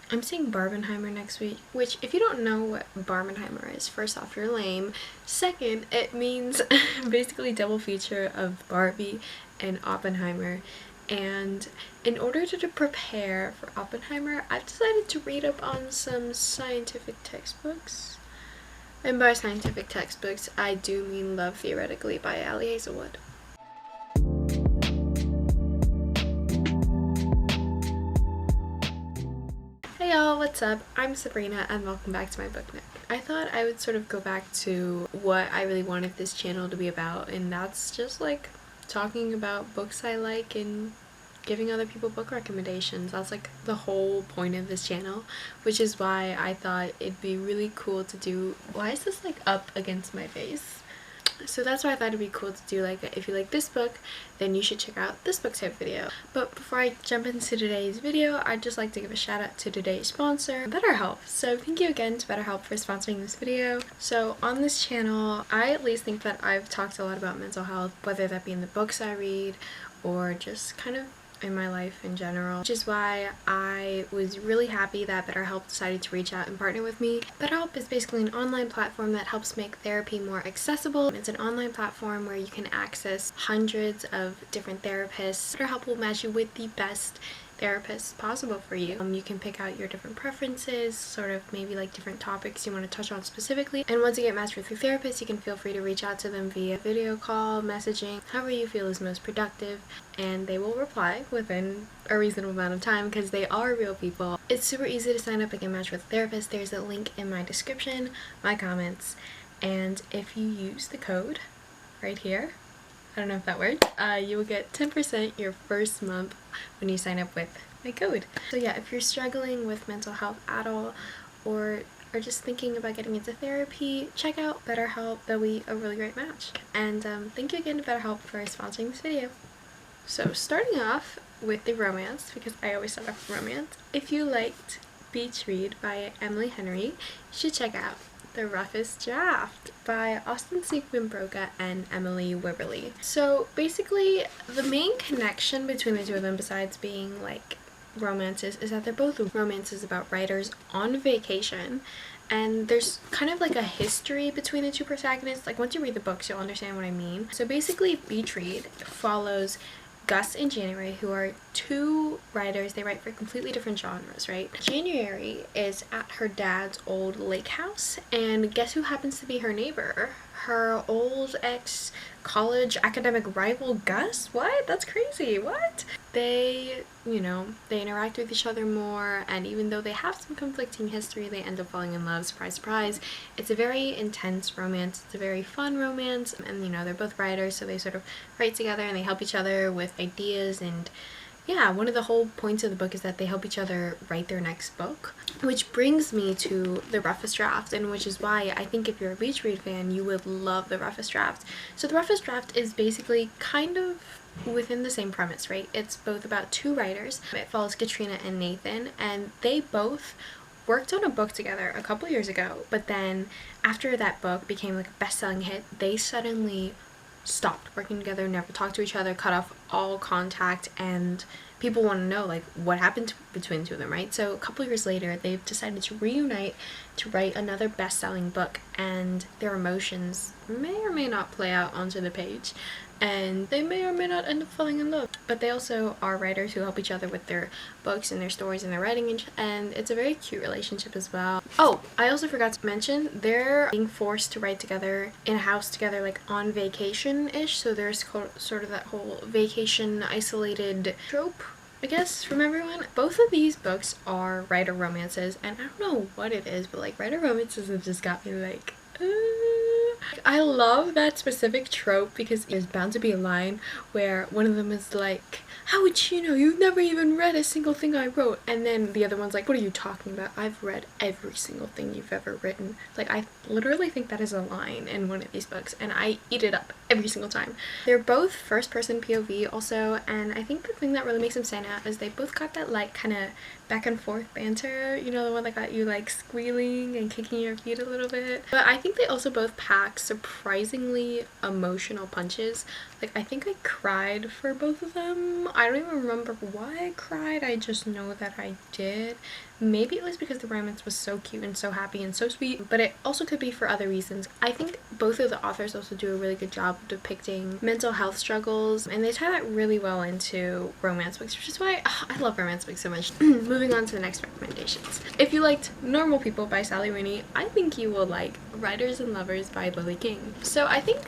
I'm seeing Barbenheimer next week, which if you don't know what Barbenheimer is, first off, you're lame. Second, it means basically double feature of Barbie and Oppenheimer. And in order to prepare for Oppenheimer, I've decided to read up on some scientific textbooks. And by scientific textbooks, I do mean Love Theoretically by Ali Hazelwood. Hey y'all, what's up? I'm Sabrina and welcome back to my book nook. I thought I would sort of go back to what I really wanted this channel to be about, and that's just like talking about books I like and giving other people book recommendations. That's like the whole point of this channel, which is why I thought it'd be really cool to do. Why is this like up against my face? So that's why I thought it'd be cool to do like if you like this book, then you should check out this book type video. But before I jump into today's video, I'd just like to give a shout out to today's sponsor, BetterHelp. So thank you again to BetterHelp for sponsoring this video. So on this channel, I at least think that I've talked a lot about mental health, whether that be in the books I read or just kind of in my life in general, which is why I was really happy that BetterHelp decided to reach out and partner with me. BetterHelp is basically an online platform that helps make therapy more accessible. It's an online platform where you can access hundreds of different therapists. BetterHelp will match you with the best therapists possible for you. You can pick out your different preferences, sort of maybe like different topics you want to touch on specifically, and once you get matched with your therapist, you can feel free to reach out to them via video call, messaging, however you feel is most productive, and they will reply within a reasonable amount of time because they are real people. It's super easy to sign up and get matched with a therapist. There's a link in my description, my comments, and if you use the code right here, I don't know if that works, you will get 10% your first month when you sign up with my code. So yeah, if you're struggling with mental health at all or are just thinking about getting into therapy, check out BetterHelp. They'll be a really great match. And thank you again to BetterHelp for sponsoring this video. So starting off with the romance, because I always start off with romance. If you liked Beach Read by Emily Henry, you should check out The Roughest Draft by Austin C. Wimbroga and Emily Wibberley. So basically, the main connection between the two of them, besides being like romances, is that they're both romances about writers on vacation. And there's kind of like a history between the two protagonists. Like once you read the books, you'll understand what I mean. So basically, Beach Read follows Gus and January, who are two writers. They write for completely different genres, right? January is at her dad's old lake house, and guess who happens to be her neighbor? Her old ex-college academic rival, Gus? What? That's crazy. What? They, they interact with each other more, and even though they have some conflicting history, they end up falling in love. Surprise, surprise. It's a very intense romance. It's a very fun romance, and they're both writers, so they sort of write together and they help each other with ideas. And yeah, one of the whole points of the book is that they help each other write their next book, which brings me to The Roughest Draft, and which is why I think if you're a Beach Read fan, you would love The Roughest Draft. So The Roughest Draft is basically kind of within the same premise, right? It's both about two writers. It follows Katrina and Nathan, and they both worked on a book together a couple years ago, but then after that book became like a best-selling hit, they suddenly stopped working together, never talked to each other, cut off all contact, and people want to know like what happened between the two of them, right? So a couple years later, they've decided to reunite to write another best-selling book, and their emotions may or may not play out onto the page, and they may or may not end up falling in love. But they also are writers who help each other with their books and their stories and their writing, and it's a very cute relationship as well. Oh, I also forgot to mention, they're being forced to write together in a house together, like on vacation-ish, so there's sort of that whole vacation isolated trope, I guess, from everyone. Both of these books are writer romances, and I don't know what it is, but like writer romances have just got me like, I love that specific trope because there's bound to be a line where one of them is like, how would you know? You've never even read a single thing I wrote. And then the other one's like, what are you talking about? I've read every single thing you've ever written. Like, I literally think that is a line in one of these books, and I eat it up every single time. They're both first-person POV also, and I think the thing that really makes them stand out is they both got that like kind of back and forth banter, the one that got you like squealing and kicking your feet a little bit. But I think they also both pack surprisingly emotional punches. Like, I think I cried for both of them. I don't even remember why I cried, I just know that I did. Maybe it was because the romance was so cute and so happy and so sweet, but it also could be for other reasons. I think both of the authors also do a really good job of depicting mental health struggles, and they tie that really well into romance books, which is why I love romance books so much. Moving on to the next recommendations. If you liked Normal People by Sally Rooney, I think you will like Writers and Lovers by Lily King. So I think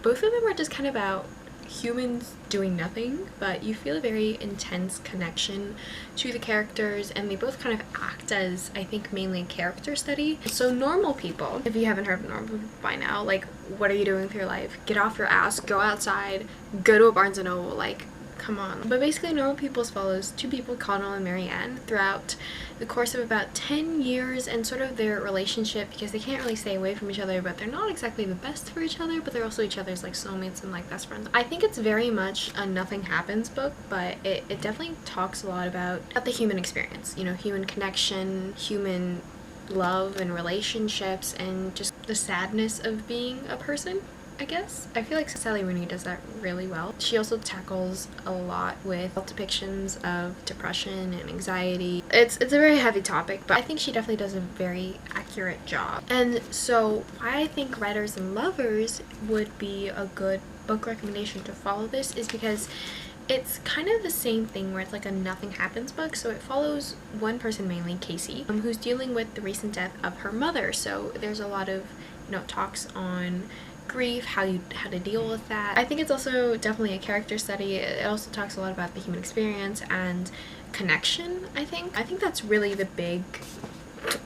both of them are just kind of about humans doing nothing, but you feel a very intense connection to the characters, and they both kind of act as, I think, mainly a character study. So Normal People, if you haven't heard of Normal People by now, like, what are you doing with your life? Get off your ass, go outside, go to a Barnes & Noble, like, come on. But basically Normal People follows two people, Connell and Marianne, throughout the course of about 10 years and sort of their relationship, because they can't really stay away from each other, but they're not exactly the best for each other, but they're also each other's like soulmates and like best friends. I think it's very much a nothing happens book, but it definitely talks a lot about the human experience, you know, human connection, human love and relationships, and just the sadness of being a person, I guess. I feel like Sally Rooney does that really well. She also tackles a lot with depictions of depression and anxiety. It's a very heavy topic, but I think she definitely does a very accurate job. And so I think Writers and Lovers would be a good book recommendation to follow this, is because it's kind of the same thing where it's like a nothing happens book. So it follows one person, mainly Casey, who's dealing with the recent death of her mother. So there's a lot of, you know, talks on grief, how to deal with that. I think it's also definitely a character study. It also talks a lot about the human experience and connection. I think that's really the big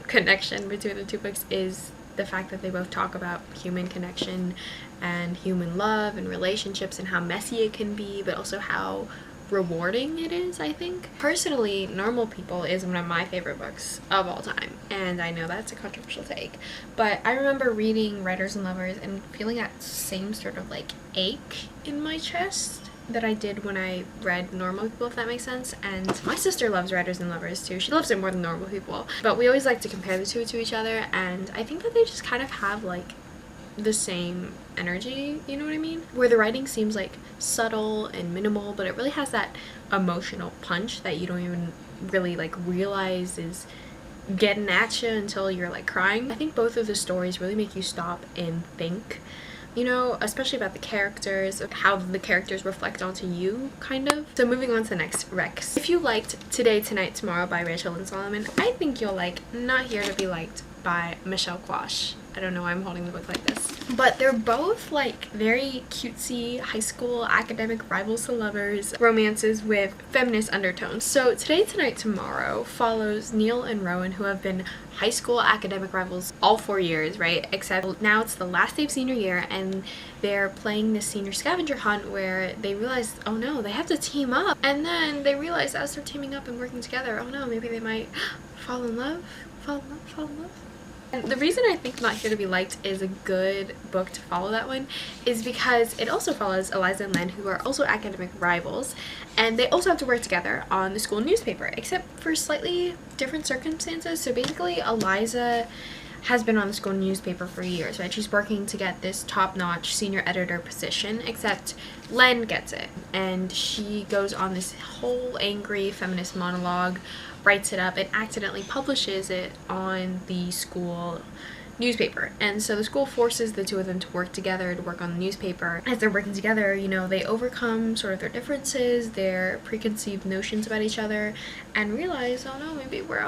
connection between the two books, is the fact that they both talk about human connection and human love and relationships and how messy it can be, but also how rewarding it is, I think. Personally, Normal People is one of my favorite books of all time, and I know that's a controversial take, but I remember reading Writers and Lovers and feeling that same sort of like ache in my chest that I did when I read Normal People, if that makes sense. And my sister loves Writers and Lovers too. She loves it more than Normal People, but we always like to compare the two to each other, and I think that they just kind of have like the same energy, you know what I mean? Where the writing seems like subtle and minimal, but it really has that emotional punch that you don't even really like realize is getting at you until you're like crying. I think both of the stories really make you stop and think, you know, especially about the characters, of how the characters reflect onto you, kind of. So moving on to the next recs. If you liked Today, Tonight, Tomorrow by Rachel Lynn Solomon, I think you'll like Not Here to Be Liked by Michelle Quash. I don't know why I'm holding the book like this. But they're both like very cutesy high school academic rivals to lovers romances with feminist undertones. So Today, Tonight, Tomorrow follows Neil and Rowan, who have been high school academic rivals all 4 years, right? Except now it's the last day of senior year, and they're playing this senior scavenger hunt where they realize, oh no, they have to team up. And then they realize as they're teaming up and working together, oh no, maybe they might fall in love. And the reason I think Not Here to Be Liked is a good book to follow that one is because it also follows Eliza and Len, who are also academic rivals, and they also have to work together on the school newspaper, except for slightly different circumstances. So basically, Eliza has been on the school newspaper for years, right? She's working to get this top-notch senior editor position, except Len gets it, and she goes on this whole angry feminist monologue, writes it up, and accidentally publishes it on the school newspaper. And so the school forces the two of them to work together to work on the newspaper. As they're working together, you know, they overcome sort of their differences, their preconceived notions about each other, and realize, oh no, maybe we're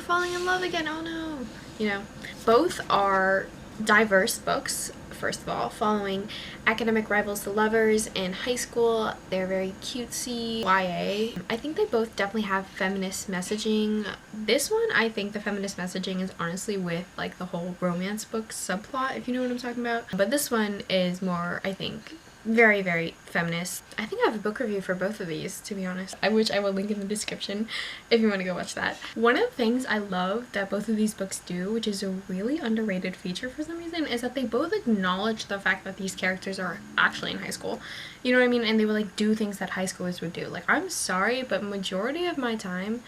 falling in love again, oh no. You know, both are diverse books, first of all, following academic rivals to lovers in high school. They're very cutesy YA. I think they both definitely have feminist messaging. This one, I think the feminist messaging is honestly with like the whole romance book subplot, if you know what I'm talking about. But this one is more, I think, very, very feminist. I think I have a book review for both of these, to be honest, which I will link in the description if you want to go watch that. One of the things I love that both of these books do, which is a really underrated feature for some reason, is that they both acknowledge the fact that these characters are actually in high school. You know what I mean? And they will like do things that high schoolers would do. Like, I'm sorry, but majority of my time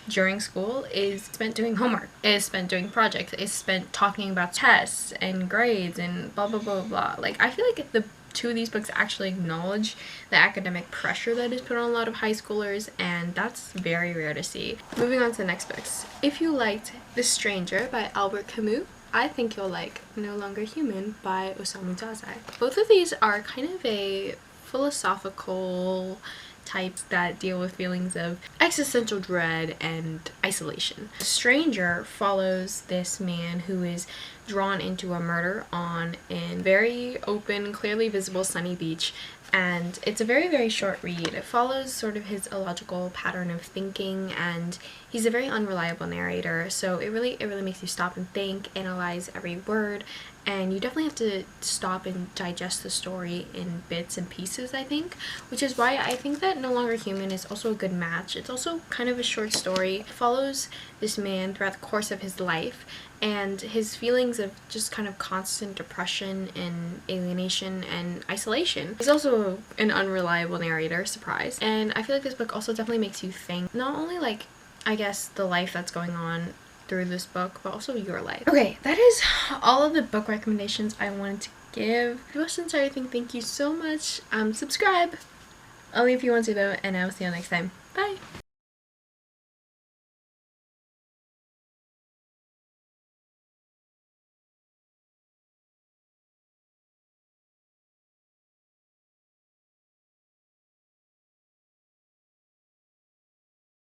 during school is spent doing homework, is spent doing projects, is spent talking about tests and grades and blah blah blah blah. Like, I feel like the two of these books actually acknowledge the academic pressure that is put on a lot of high schoolers, and that's very rare to see. Moving on to the next books. If you liked The Stranger by Albert Camus, I think you'll like No Longer Human by Osamu Dazai. Both of these are kind of a philosophical types that deal with feelings of existential dread and isolation. The Stranger follows this man who is drawn into a murder on a very open, clearly visible sunny beach, and it's a very short read. It follows sort of his illogical pattern of thinking, and he's a very unreliable narrator, so it really makes you stop and think, analyze every word, and you definitely have to stop and digest the story in bits and pieces, I think, which is why I think that No Longer Human is also a good match. It's also kind of a short story. It follows this man throughout the course of his life and his feelings of just kind of constant depression and alienation and isolation. He's also an unreliable narrator, surprise. And I feel like this book also definitely makes you think, not only like, I guess, the life that's going on through this book, but also your life. Okay, that is all of the book recommendations I wanted to give. If you watched this entire thing, thank you so much. Subscribe only if you want to though, and I will see you next time. Bye!